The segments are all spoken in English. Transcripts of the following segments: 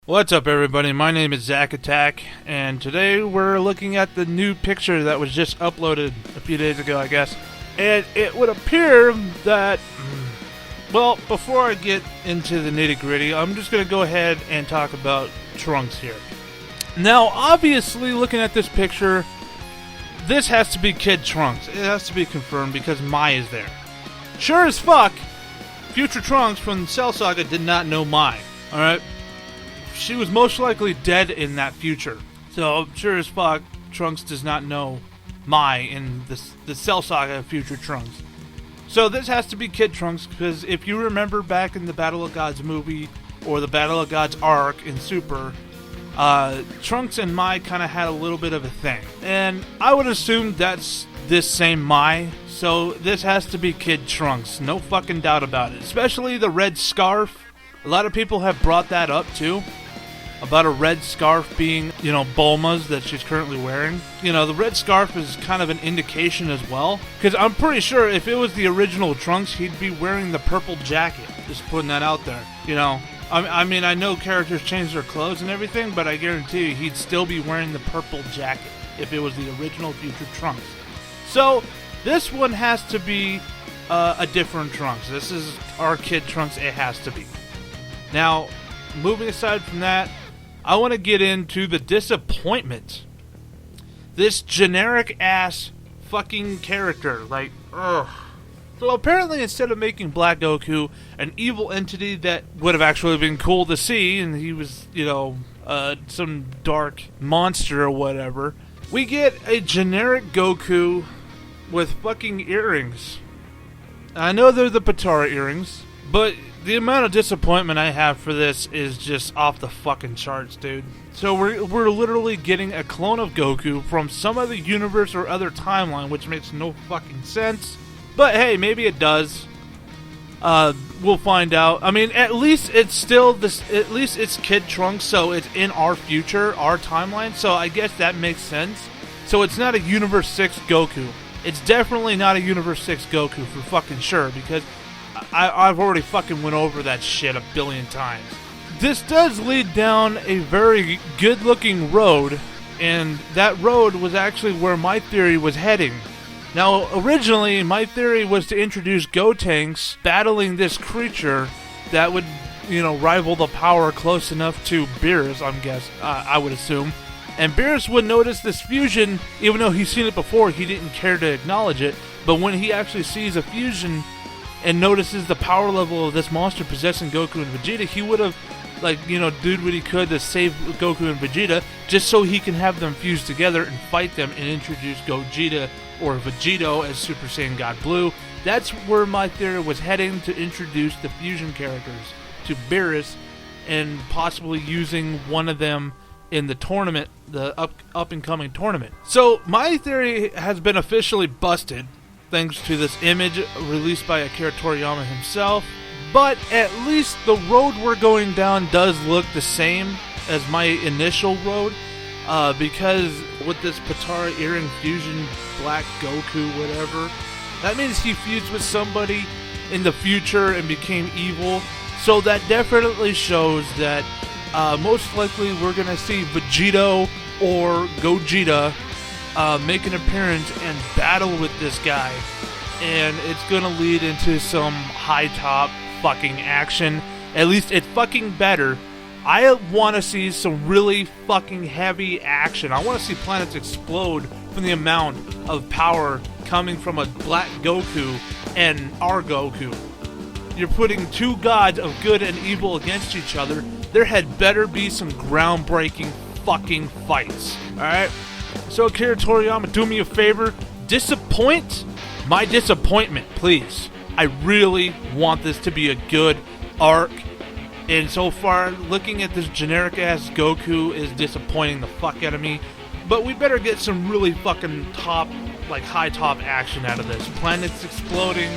What's up, everybody? My name is Zach Attack, and today we're looking at the new picture that was just uploaded a few days ago, I guess. And it would appear that, well, before I get into the nitty-gritty, I'm just going to go ahead and talk about Trunks here. Now, obviously, looking at this picture, this has to be Kid Trunks. It has to be confirmed because Mai is there. Sure as fuck, future Trunks from Cell Saga did not know Mai, alright? She was most likely dead in that future. So, sure as fuck, Trunks does not know Mai in the Cell Saga future Trunks. So this has to be Kid Trunks, because if you remember back in the Battle of Gods movie, or the Battle of Gods arc in Super, Trunks and Mai kind of had a little bit of a thing. And I would assume that's this same Mai, so this has to be Kid Trunks. No fucking doubt about it. Especially the red scarf. A lot of people have brought that up too. About a red scarf being, Bulma's that she's currently wearing. The red scarf is kind of an indication as well. Because I'm pretty sure if it was the original Trunks, he'd be wearing the purple jacket. Just putting that out there, I mean, I know characters change their clothes and everything, but I guarantee you he'd still be wearing the purple jacket if it was the original future Trunks. So, this one has to be a different Trunks. This is our Kid Trunks, it has to be. Now, moving aside from that, I want to get into the disappointment. This generic-ass fucking character. ugh. So apparently instead of making Black Goku an evil entity that would have actually been cool to see, and he was, some dark monster or whatever, we get a generic Goku with fucking earrings. I know they're the Patara earrings, but the amount of disappointment I have for this is just off the fucking charts, dude. So we're literally getting a clone of Goku from some other universe or other timeline, which makes no fucking sense. But hey, maybe it does. We'll find out. I mean, at least it's still this. At least it's Kid Trunks, so it's in our future, our timeline. So I guess that makes sense. So it's not a Universe 6 Goku. It's definitely not a Universe 6 Goku for fucking sure, because I've already fucking went over that shit a billion times. This does lead down a very good-looking road, and that road was actually where my theory was heading. Now, originally, my theory was to introduce Gotenks battling this creature that would, rival the power close enough to Beerus, I would assume. And Beerus would notice this fusion, even though he's seen it before, he didn't care to acknowledge it. But when he actually sees a fusion and notices the power level of this monster possessing Goku and Vegeta, he would have, did what he could to save Goku and Vegeta, just so he can have them fuse together and fight them and introduce Gogeta or Vegito as Super Saiyan God Blue. That's where my theory was heading, to introduce the fusion characters to Beerus and possibly using one of them in the tournament, the up-and-coming tournament. So my theory has been officially busted, thanks to this image released by Akira Toriyama himself. But at least the road we're going down does look the same as my initial road, because with this Patara earring fusion, Black Goku, whatever, that means he fused with somebody in the future and became evil. So that definitely shows that most likely we're going to see Vegito or Gogeta make an appearance and battle with this guy, and it's gonna lead into some high top fucking action. At least it's fucking better. I want to see some really fucking heavy action. I want to see planets explode from the amount of power coming from a Black Goku and our Goku. You're putting two gods of good and evil against each other. There had better be some groundbreaking fucking fights, alright? So Akira Toriyama, do me a favor, disappoint my disappointment, please. I really want this to be a good arc, and so far, looking at this generic-ass Goku is disappointing the fuck out of me. But we better get some really fucking top, high top action out of this. Planets exploding,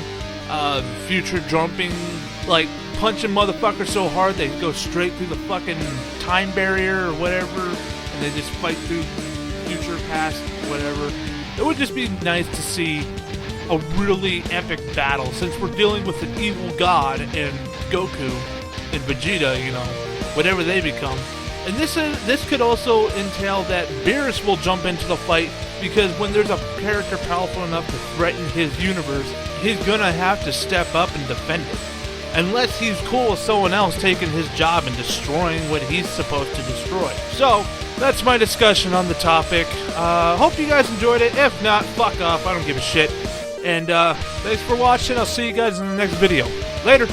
future jumping, punching motherfuckers so hard they go straight through the fucking time barrier or whatever, and they just fight through future, past, whatever. It would just be nice to see a really epic battle, since we're dealing with an evil god and Goku and Vegeta, whatever they become. And this could also entail that Beerus will jump into the fight, because when there's a character powerful enough to threaten his universe, he's gonna have to step up and defend it. Unless he's cool with someone else taking his job and destroying what he's supposed to destroy. So, that's my discussion on the topic. Hope you guys enjoyed it. If not, fuck off. I don't give a shit. And thanks for watching. I'll see you guys in the next video. Later.